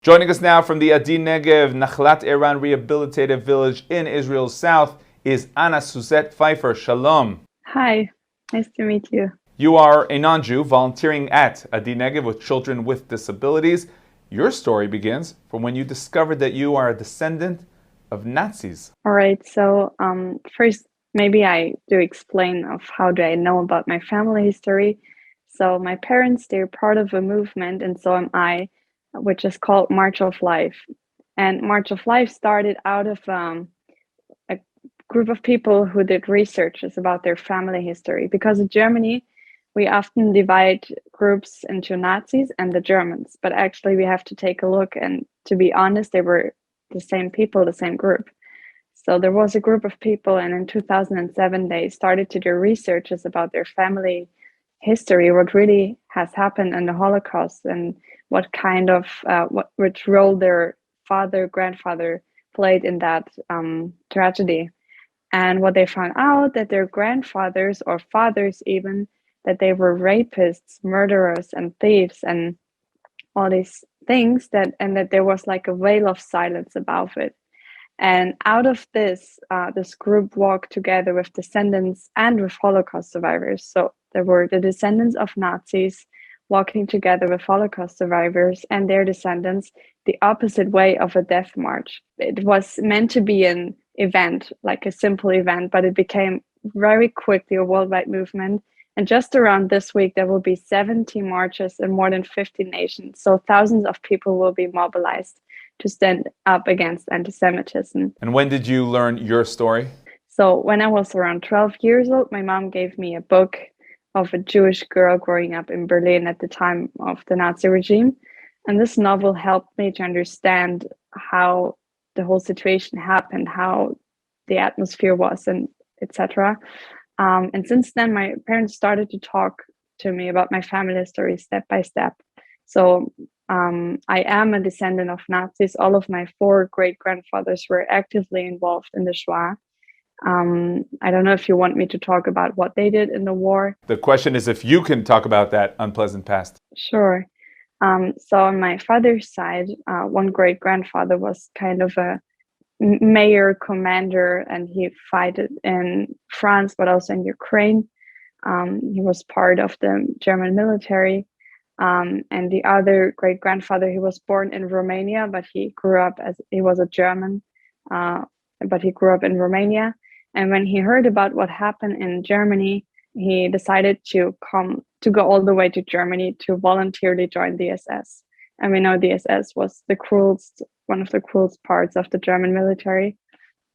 Joining us now from the Adi Negev Nachlat Iran Rehabilitative Village in Israel's south is Anna Suzette Pfeiffer. Shalom. Hi, nice to meet you. You are a non-Jew volunteering at Adi Negev with children with disabilities. Your story begins from when you discovered that you are a descendant of Nazis. All right, so first, maybe I do explain of how do I know about my family history. So my parents, they're part of a movement, and so am I, which is called March of Life. And March of Life started out of a group of people who did researches about their family history. Because in Germany, we often divide groups into Nazis and the Germans, but actually we have to take a look, and to be honest, they were the same people, the same group. So there was a group of people, and in 2007, they started to do researches about their family history, what really has happened in the Holocaust, and what kind of which role their father, grandfather played in that tragedy. And what they found out that their grandfathers or fathers even that they were rapists, murderers, and thieves, and all these things that there was like a veil of silence above it. And out of this, this group walked together with descendants and with Holocaust survivors. So there were the descendants of Nazis walking together with Holocaust survivors and their descendants, the opposite way of a death march. It was meant to be an event, like a simple event, but it became very quickly a worldwide movement. And just around this week, there will be 70 marches in more than 50 nations. So thousands of people will be mobilized to stand up against anti-Semitism. And when did you learn your story? So when I was around 12 years old, my mom gave me a book of a Jewish girl growing up in Berlin at the time of the Nazi regime. And this novel helped me to understand how the whole situation happened, how the atmosphere was, and etc. And since then, my parents started to talk to me about my family history step by step. So I am a descendant of Nazis. All of my 4 great-grandfathers were actively involved in the Shoah. I don't know if you want me to talk about what they did in the war. The question is if you can talk about that unpleasant past. Sure. So on my father's side, one great-grandfather was kind of a mayor commander, and he fought in France, but also in Ukraine. He was part of the German military. And the other great-grandfather, he was born in Romania, but he grew up as he was a German, but he grew up in Romania. And when he heard about what happened in Germany, he decided to go all the way to Germany to voluntarily join the SS. And we know the SS was one of the cruelest parts of the German military.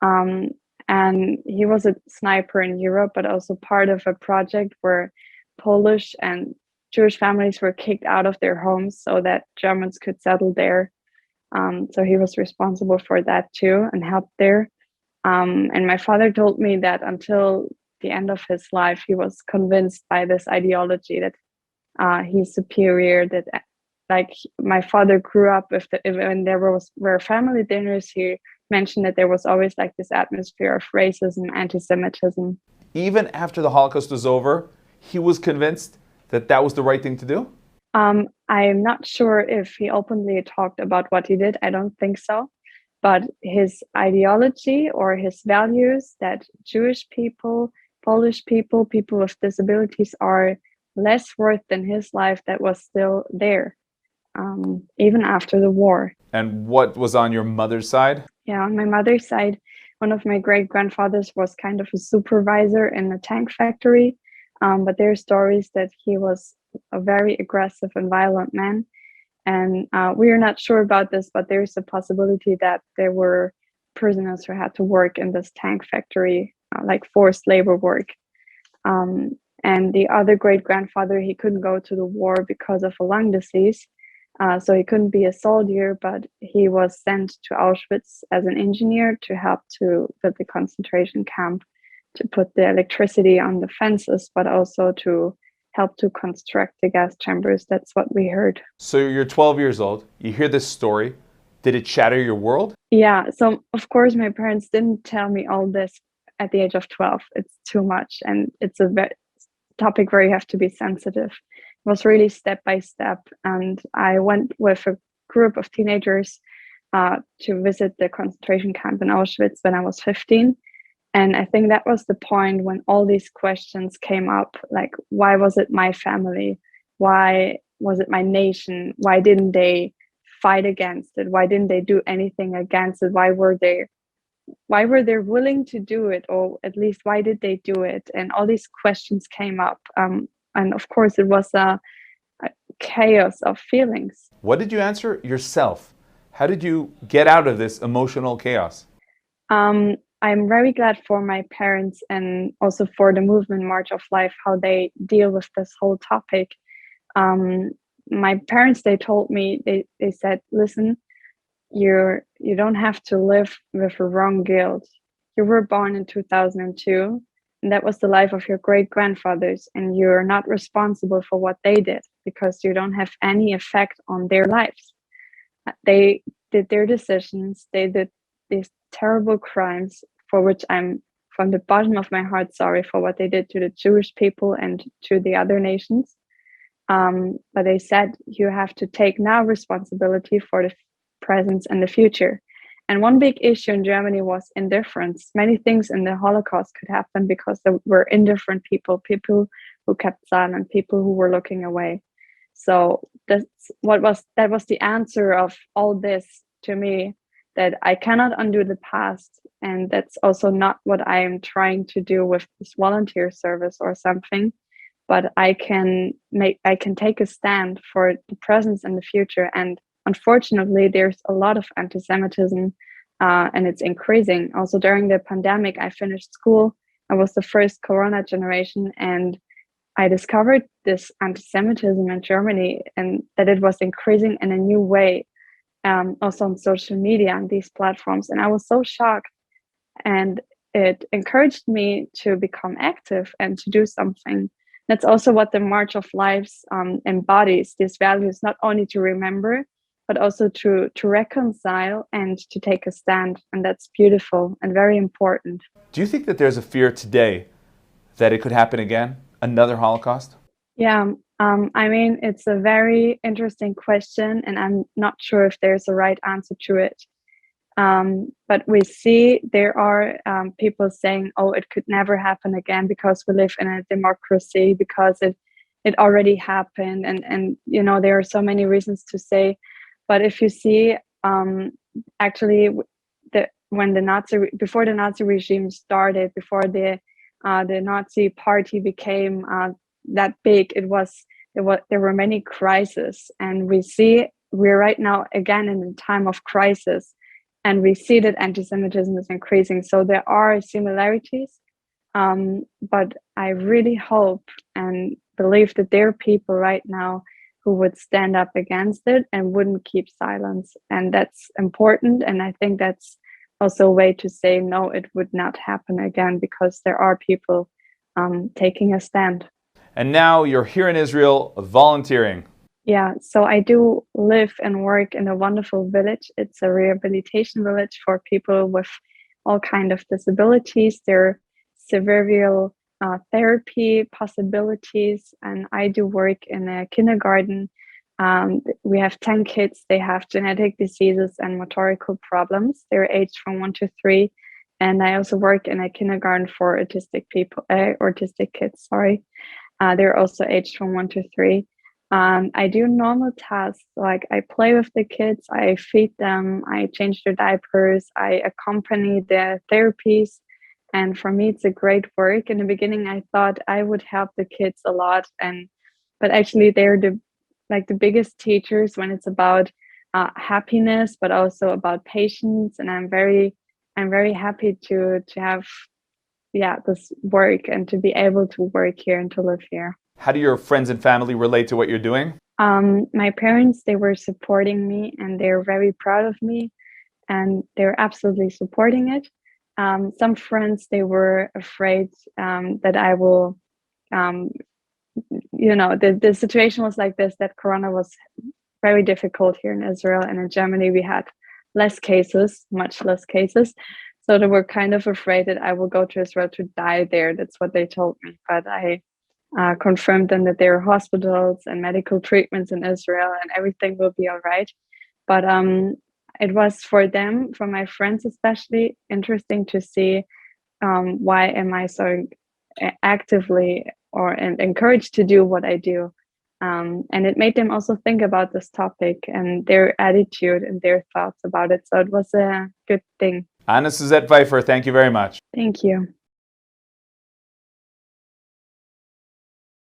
And he was a sniper in Europe, but also part of a project where Polish and Jewish families were kicked out of their homes so that Germans could settle there. So he was responsible for that too and helped there. And my father told me that until the end of his life, he was convinced by this ideology that he's superior, that like my father grew up with when there were family dinners, he mentioned that there was always like this atmosphere of racism, anti-Semitism. Even after the Holocaust was over, he was convinced that that was the right thing to do? I'm not sure if he openly talked about what he did. I don't think so. But his ideology or his values that Jewish people, Polish people, people with disabilities are less worth than his life, that was still there, even after the war. And what was on your mother's side? Yeah, on my mother's side, one of my great-grandfathers was kind of a supervisor in a tank factory. But there are stories that he was a very aggressive and violent man. And we are not sure about this, but there's a possibility that there were prisoners who had to work in this tank factory, like forced labor work. And the other great-grandfather, he couldn't go to the war because of a lung disease. So he couldn't be a soldier, but he was sent to Auschwitz as an engineer to help to build the concentration camp, to put the electricity on the fences, but also to help to construct the gas chambers. That's what we heard. So you're 12 years old. You hear this story. Did it shatter your world? Yeah. So of course, my parents didn't tell me all this at the age of 12. It's too much. And it's a topic where you have to be sensitive. It was really step by step. And I went with a group of teenagers to visit the concentration camp in Auschwitz when I was 15. And I think that was the point when all these questions came up, like, why was it my family? Why was it my nation? Why didn't they fight against it? Why didn't they do anything against it? Why were they willing to do it? Or at least why did they do it? And all these questions came up. And of course it was a chaos of feelings. What did you answer yourself? How did you get out of this emotional chaos? I'm very glad for my parents and also for the movement March of Life, how they deal with this whole topic. Um, my parents, they told me, they said, listen, you don't have to live with a wrong guilt. You were born in 2002, and that was the life of your great grandfathers, and you're not responsible for what they did because you don't have any effect on their lives. They did their decisions, they did these terrible crimes for which I'm from the bottom of my heart sorry for what they did to the Jewish people and to the other nations. But they said you have to take now responsibility for the present and the future. And one big issue in Germany was indifference. Many things in the Holocaust could happen because there were indifferent people, people who kept silent, people who were looking away. So that was the answer of all this to me, that I cannot undo the past, and that's also not what I am trying to do with this volunteer service or something. But I can take a stand for the present and the future. And unfortunately, there's a lot of anti-Semitism, and it's increasing. Also, during the pandemic, I finished school. I was the first Corona generation, and I discovered this anti-Semitism in Germany, and that it was increasing in a new way, also on social media and these platforms. And I was so shocked, and it encouraged me to become active and to do something. That's also what the March of Lives embodies, these values, not only to remember, but also to reconcile and to take a stand. And that's beautiful and very important. Do you think that there's a fear today that it could happen again, another Holocaust? Yeah, I mean, it's a very interesting question, and I'm not sure if there's a right answer to it. But we see there are people saying, oh, it could never happen again because we live in a democracy, because it already happened. And there are so many reasons to say. But if you see, actually, before the Nazi regime started, before the Nazi party became that big, there were many crises. And we see we're right now again in a time of crisis. And we see that anti-Semitism is increasing. So there are similarities, but I really hope and believe that there are people right now who would stand up against it and wouldn't keep silence. And that's important. And I think that's also a way to say, no, it would not happen again, because there are people taking a stand. And now you're here in Israel volunteering. Yeah, so I do live and work in a wonderful village. It's a rehabilitation village for people with all kind of disabilities. There are several therapy possibilities, and I do work in a kindergarten. We have 10 kids. They have genetic diseases and motorical problems. They're aged from 1 to 3. And I also work in a kindergarten for autistic kids, sorry. They're also aged from 1 to 3. I do normal tasks, like I play with the kids, I feed them, I change their diapers, I accompany their therapies. And for me, it's a great work. In the beginning, I thought I would help the kids a lot, but actually, they're the biggest teachers when it's about happiness, but also about patience. And I'm very happy to have this work and to be able to work here and to live here. How do your friends and family relate to what you're doing? My parents, they were supporting me, and they're very proud of me, and they're absolutely supporting it. Some friends, they were afraid that I will, the situation was like this, that Corona was very difficult here in Israel, and in Germany we had less cases, much less cases. So they were kind of afraid that I will go to Israel to die there. That's what they told me. But I confirmed them that there are hospitals and medical treatments in Israel, and everything will be all right. But it was for them, for my friends especially, interesting to see why am I so actively or and encouraged to do what I do. And it made them also think about this topic and their attitude and their thoughts about it. So it was a good thing. Anna Suzette Pfeiffer, thank you very much. Thank you.